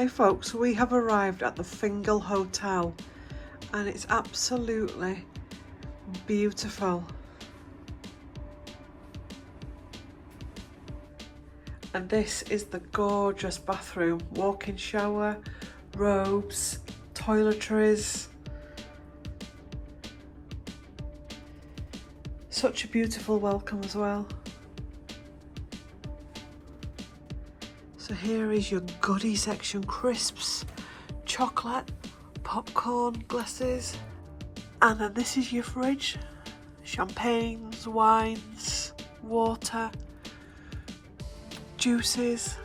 Hi folks, we have arrived at the Fingal Hotel and it's absolutely beautiful. And this is the gorgeous bathroom, walk-in shower, robes, toiletries. Such a beautiful welcome as well. So here is your goodie section, crisps, chocolate, popcorn, glasses. And then this is your fridge, champagnes, wines, water, juices.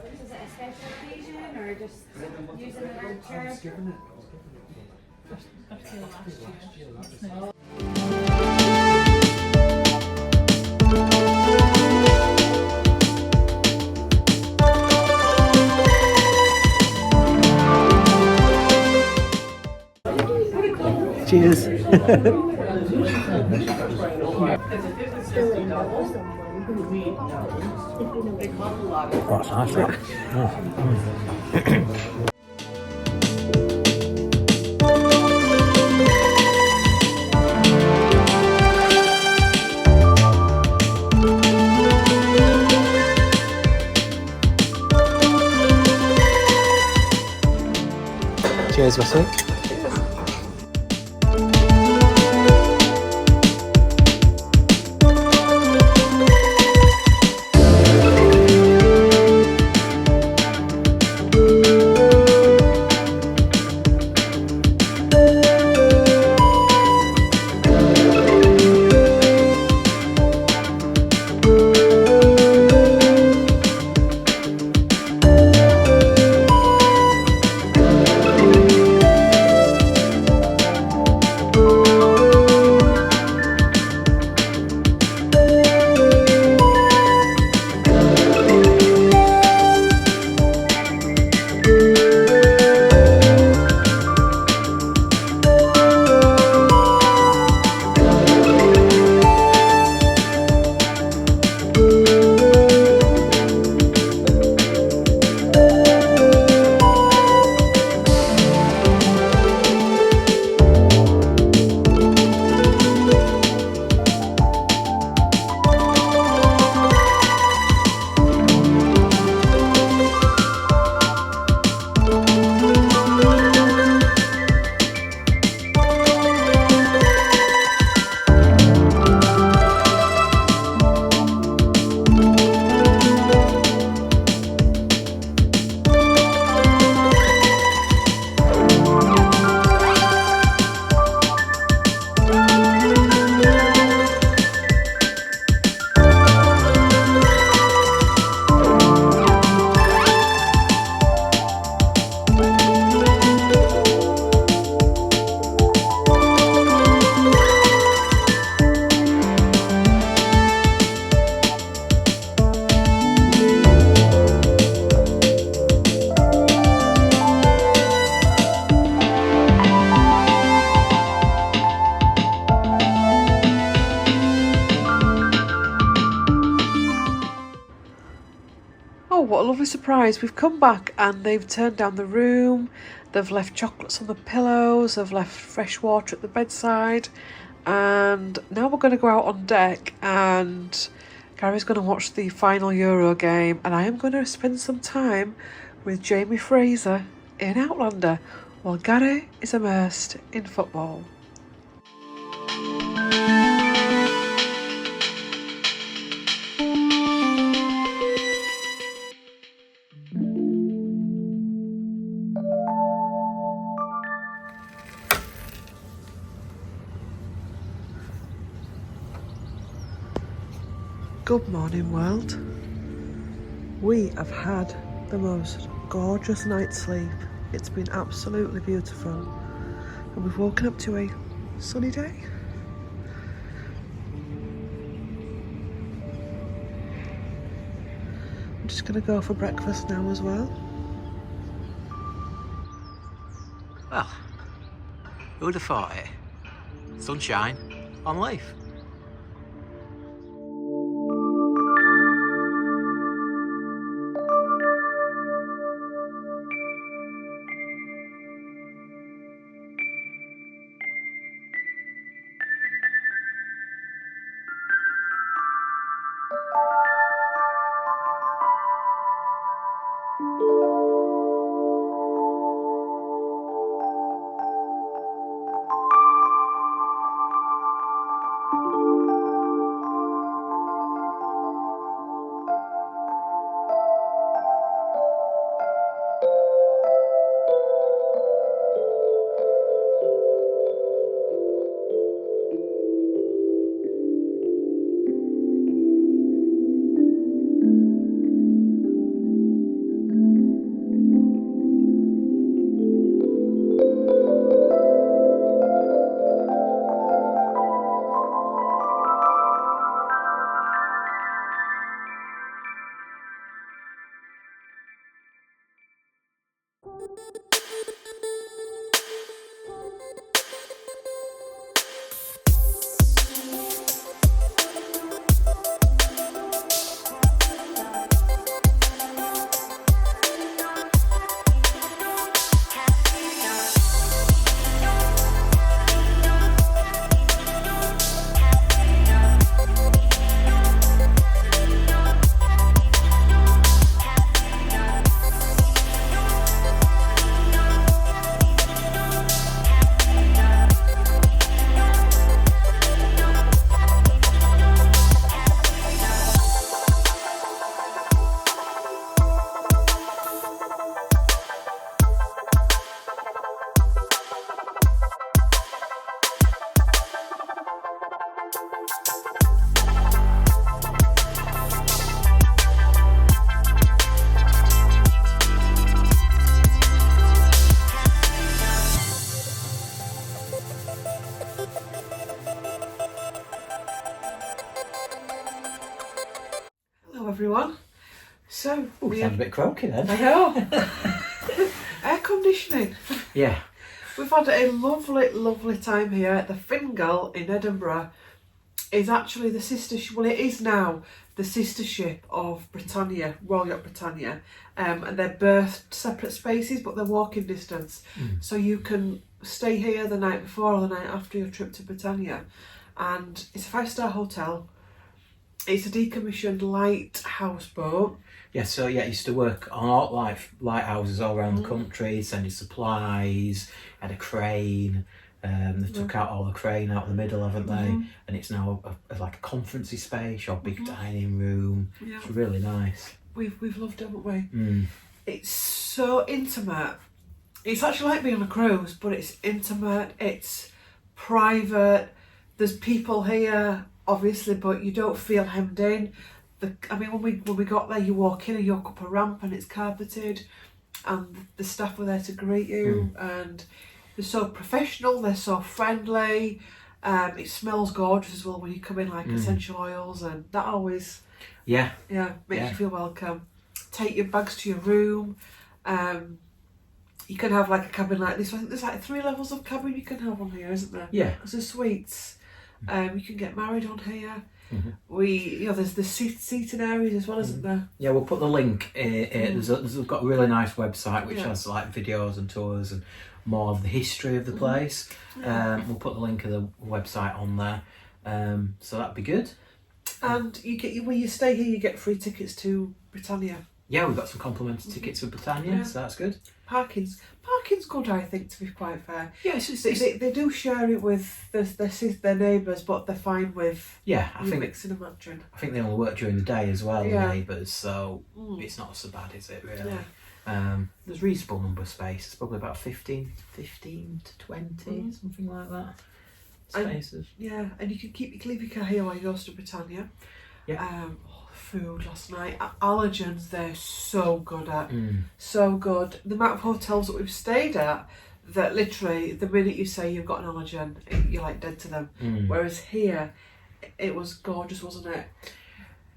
Is it a special occasion or just using an armchair? Cheers. Oh, it's nice, that. Cheers, Russell. what a lovely surprise. We've come back and they've turned down the room. They've left chocolates on the pillows. They've left fresh water at the bedside. And now we're going to go out on deck and Gary's going to watch the final Euro game. And I am going to spend some time with Jamie Fraser in Outlander while Gary is immersed in football. Good morning, world. We have had the most gorgeous night's sleep. It's been absolutely beautiful. And we've woken up to a sunny day. I'm just going to go for breakfast now as well. Well, who'd have thought it? Sunshine on leaf. Everyone. So We sound a bit croaky then. I know. Air conditioning. Yeah. We've had a lovely time here at the Fingal in Edinburgh. Is actually the sister ship, well it is now the sister ship of Britannia, Royal Yacht Britannia, and they're berthed separate spaces but they're walking distance. So you can stay here the night before or the night after your trip to Britannia, and it's a 5-star hotel. It's a decommissioned lighthouse boat. Yeah, so yeah, I used to work on all lighthouses all around the country, sending supplies, had a crane. They took out all the crane out of the middle, haven't they? And it's now like a conferencey space or big dining room. Yeah. It's really nice. We've loved it, haven't we? It's so intimate. It's actually like being on a cruise, but it's intimate, it's private. There's people here, obviously, but you don't feel hemmed in. When we got there, you walk in and you walk up a ramp and it's carpeted, and the staff were there to greet you, and they're so professional, they're so friendly. It smells gorgeous as well when you come in, like essential oils, and that always makes you feel welcome. Take your bags to your room. You can have like a cabin like this. I think there's like 3 levels of cabin you can have on here, isn't there? Yeah. Because there's suites. You can get married on here. There's the seating areas as well, isn't there? Yeah, we'll put the link. We've got a really nice website which has like videos and tours and more of the history of the place. We'll put the link of the website on there, so that'd be good. And you get when you stay here, you get free tickets to Britannia. Yeah, we've got some complimentary tickets for Britannia, so that's good. Parking's good, I think, to be quite fair. Yeah, they do share it with their neighbours, but they're fine with I think mixing and matching. I think they only work during the day as well, the neighbours, so it's not so bad, is it, really? Yeah. There's a reasonable number of spaces, probably about 15 to 20, something like that. Spaces. And you can leave your car here while you go to Britannia. Yeah. Food last night. Allergens, they're so good at. So good. The amount of hotels that we've stayed at, that literally the minute you say you've got an allergen, you're like dead to them. Whereas here, it was gorgeous, wasn't it?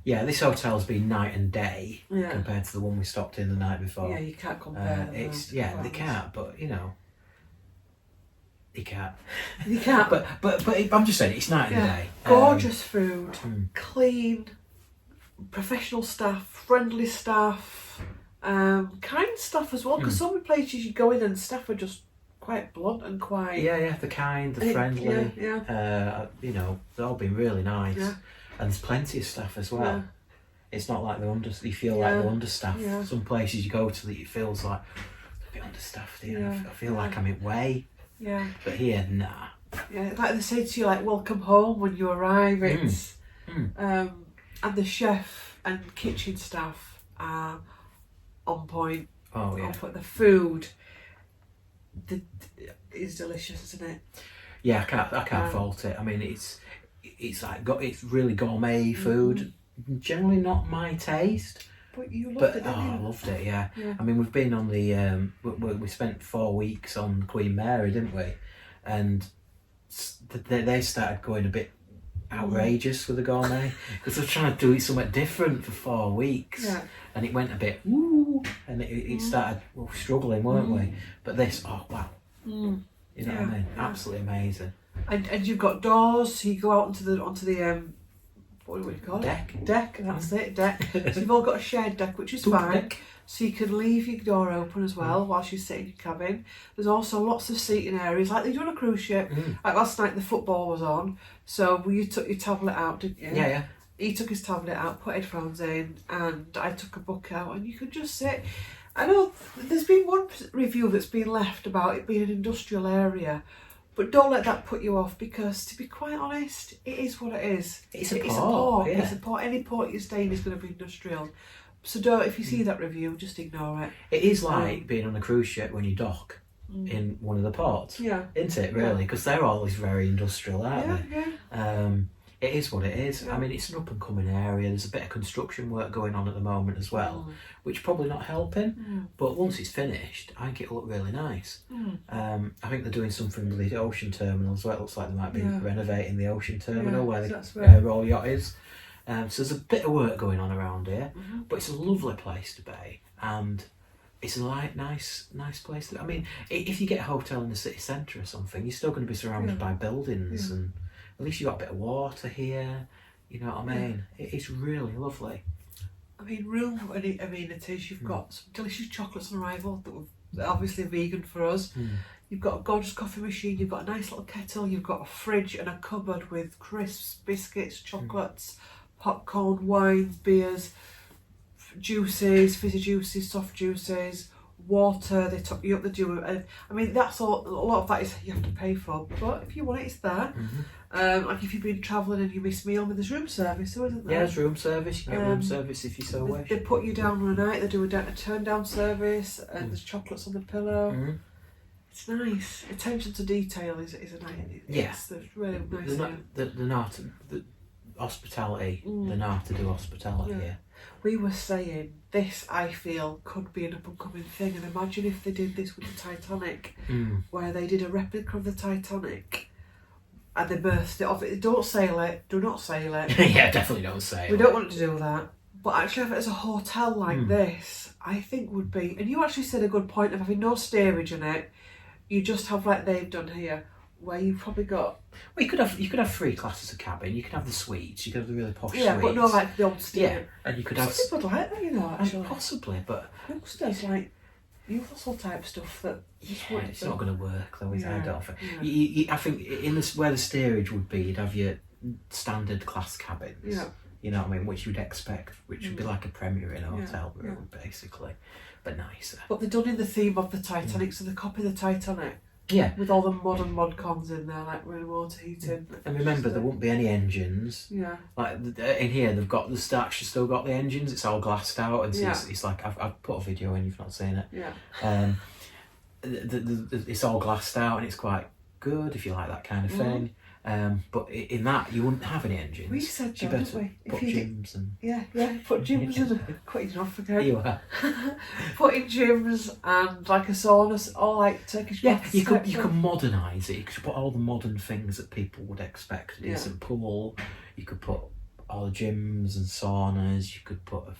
Yeah, this hotel's been night and day compared to the one we stopped in the night before. Yeah, you can't compare them. They can't, but you know. You can't. You can't. but I'm just saying, it's night and day. Gorgeous food, clean, professional staff, friendly staff, kind staff as well. Because so many places you go in and staff are just quite blunt and quite. Yeah, they're kind, they're friendly. They've all been really nice. Yeah. And there's plenty of staff as well. Yeah. It's not like you feel like they're understaffed. Yeah. Some places you go to that it feels like a bit understaffed here. Yeah. I feel like I'm in way. Yeah. But here, nah. Yeah, like they say to you, like, welcome home when you arrive. It's and the chef and kitchen staff are on point. Oh yeah. The food is delicious, isn't it? Yeah, I can't fault it. I mean, it's really gourmet food. Generally not my taste. But you loved it, didn't you? I loved it, yeah. I mean, we've been on the, we spent 4 weeks on Queen Mary, didn't we? And they started going a bit outrageous with the gourmet because they're trying to do it somewhat different for 4 weeks. Yeah. And it went a bit, and it started struggling, weren't we? But this, oh, wow. You know what I mean? Yeah. Absolutely amazing. And you've got doors, so you go out onto the what do you call it? Deck, that's it, deck. So you've all got a shared deck, which is fine. So you can leave your door open as well whilst you sit in your cabin. There's also lots of seating areas, like they do on a cruise ship. Like last night the football was on, so you took your tablet out, didn't you? Yeah. He took his tablet out, put headphones in, and I took a book out, and you could just sit. I know there's been one review that's been left about it being an industrial area, but don't let that put you off, because to be quite honest, it is what it is. It's a port. Yeah. It's a port. Any port you stay in is going to be industrial. So don't, if you see that review, just ignore it. It is like being on a cruise ship when you dock in one of the ports. Yeah. Isn't it, really? Because they're always very industrial, aren't they? Yeah. It is what it is. Yeah. I mean, it's an up and coming area. There's a bit of construction work going on at the moment as well, which probably not helping. But once it's finished, I think it'll look really nice. I think they're doing something with the ocean terminal as well. It looks like they might be renovating the ocean terminal where the Royal Yacht is. So there's a bit of work going on around here, but it's a lovely place to be, and it's a nice place. I mean, if you get a hotel in the city centre or something, you're still going to be surrounded by buildings and. At least you've got a bit of water here, you know what I mean? It's really lovely. I mean, room amenities, you've got some delicious chocolates on arrival that are obviously vegan for us. You've got a gorgeous coffee machine, you've got a nice little kettle, you've got a fridge and a cupboard with crisps, biscuits, chocolates, popcorn, wines, beers, juices, fizzy juices, soft juices, water. They top you up, they do. I mean, that's all. A lot of that is you have to pay for, but if you want it, it's there. Like if you've been travelling and you miss meal, there's room service, so isn't there? Yeah, there's room service. You can get room service if you so wish. They put you down on a night. They do a turn down service, and there's chocolates on the pillow. It's nice. Attention to detail is a nice. It's really nice. The hospitality. They know how to do hospitality here. We were saying this, I feel, could be an up and coming thing, and imagine if they did this with the Titanic, where they did a replica of the Titanic and they burst it off. Don't sail it, do not sail it. Yeah, definitely don't sail it. We don't want to do that. But actually have it as a hotel like this, I think would be, and you actually said a good point of having no steerage in it, you just have like they've done here, where you've probably got. Well, you could have 3 classes of cabin. You could have the suites. You could have the really posh Yeah, suites. but no, like the old steel. Yeah, and you could have. Some people like that, you know. Actually, Possibly, but youngsters like Newcastle type stuff that. yeah, it's not going to work though. Is it? I Yeah, don't think. yeah. I think in this where the steerage would be, you'd have your standard class cabins. Yeah. You know what I mean? Which you'd expect, which would be like a Premier in a hotel Yeah, room, basically, but nicer. But they're done in the theme of the Titanic, so they copy the Titanic. Yeah. With all the modern mod cons in there, like running water heating. And remember, there won't be any engines. Yeah. Like in here, they've got actually still got the engines. It's all glassed out, and so it's like I've put a video in. You've not seen it. Yeah. It's all glassed out, and it's quite good if you like that kind of thing. But in that, you wouldn't have any engines. We said so you that, better didn't we? put gyms and Yeah, put gyms in. Quite enough again. you are. Putting gyms and like a sauna, or like Turkish Yeah, baths you type could thing. modernise it. You could put all the modern things that people would expect. A Yeah. decent pool. You could put all the gyms and saunas. You could put a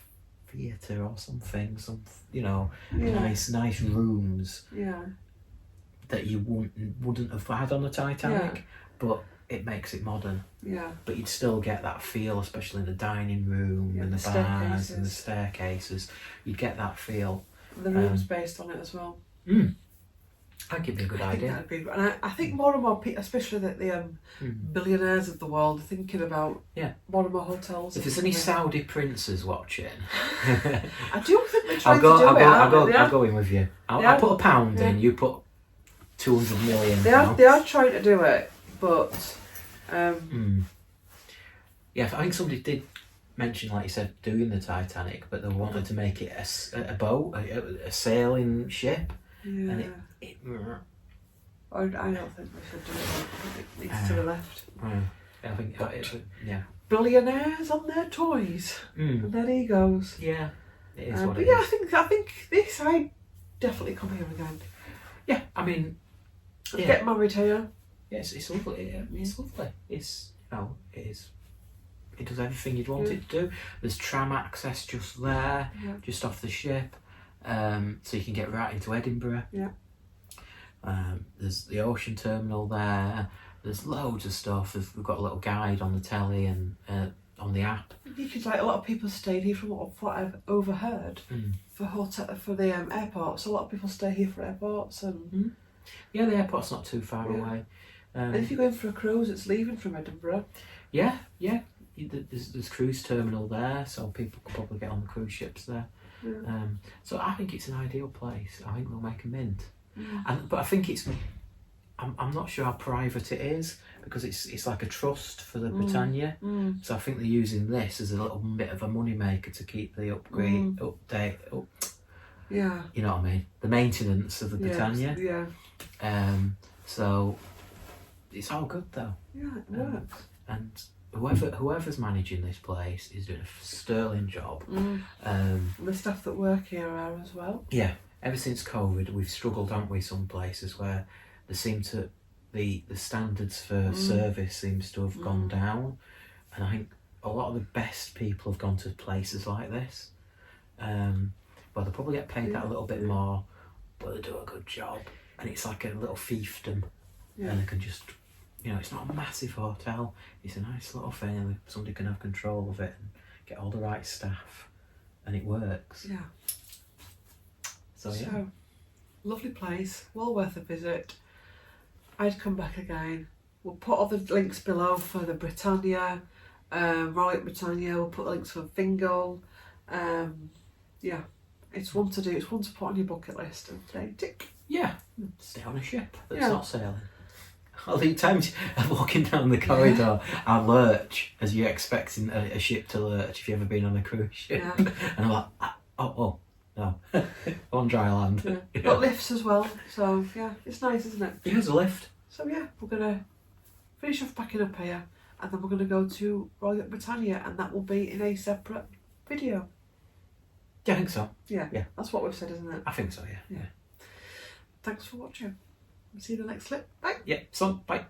theatre or something. Some nice rooms Yeah. that you wouldn't have had on the Titanic, but it makes it modern. Yeah. But you'd still get that feel, especially in the dining room and the bars and the staircases. You'd get that feel. The room's based on it as well. That'd give me a good I think idea. that'd be, and I think more and more people, especially the billionaires of the world, are thinking about more and more hotels. If there's any Saudi princes watching, I do think they're trying to do it. I'll go in with you. I'll put £1 in. You put 200 million. They are trying to do it, but yeah, I think somebody did mention, like you said, doing the Titanic, but they wanted to make it a boat, a sailing ship, and it I don't think we should do it. I think it needs to be left. I think Billionaires on their toys and their egos. Yeah, it is what but it yeah, is. I think this I definitely come here again. Yeah, I mean, Get married here. Yes, it's lovely. It's lovely. It's it is. It does everything you'd want it to do. There's tram access just there, just off the ship, so you can get right into Edinburgh. Yeah. There's the ocean terminal there. There's loads of stuff. We've got a little guide on the telly and on the app. You could a lot of people stayed here from what I've overheard for the airports. A lot of people stay here for airports and. Yeah, the airport's not too far away. And if you're going for a cruise, it's leaving from Edinburgh. Yeah. There's cruise terminal there, so people could probably get on the cruise ships there. Yeah. So I think it's an ideal place. I think they'll make a mint. But I think I'm not sure how private it is, because it's like a trust for the Britannia. So I think they're using this as a little bit of a money maker to keep the update up. Yeah. You know what I mean? The maintenance of the Britannia. Yeah. So it's all good though. Yeah, it works. And whoever's managing this place is doing a sterling job. The staff that work here are as well. Yeah. Ever since COVID, we've struggled, haven't we? Some places where there seem to the standards for service seems to have gone down, and I think a lot of the best people have gone to places like this. Well, they probably get paid that a little bit more, but they do a good job, and it's like a little fiefdom, and they can just, it's not a massive hotel. It's a nice little thing, and somebody can have control of it and get all the right staff, and it works. Yeah. So lovely place, well worth a visit. I'd come back again. We'll put all the links below for the Britannia, Royal Britannia. We'll put the links for Fingal. It's one to do. It's one to put on your bucket list and say tick. Yeah, stay on a ship that's not sailing. All the times I'm walking down the corridor, I lurch as you're expecting a ship to lurch if you've ever been on a cruise ship. Yeah. And I'm like, no, on dry land. Yeah. Got lifts as well, so it's nice, isn't it? Here's a lift. So we're gonna finish off packing up here, and then we're gonna go to Royal Britannia, and that will be in a separate video. Yeah, I think so. Yeah, that's what we've said, isn't it? I think so. Yeah. Thanks for watching. See you in the next clip. Bye. Yeah. So, bye.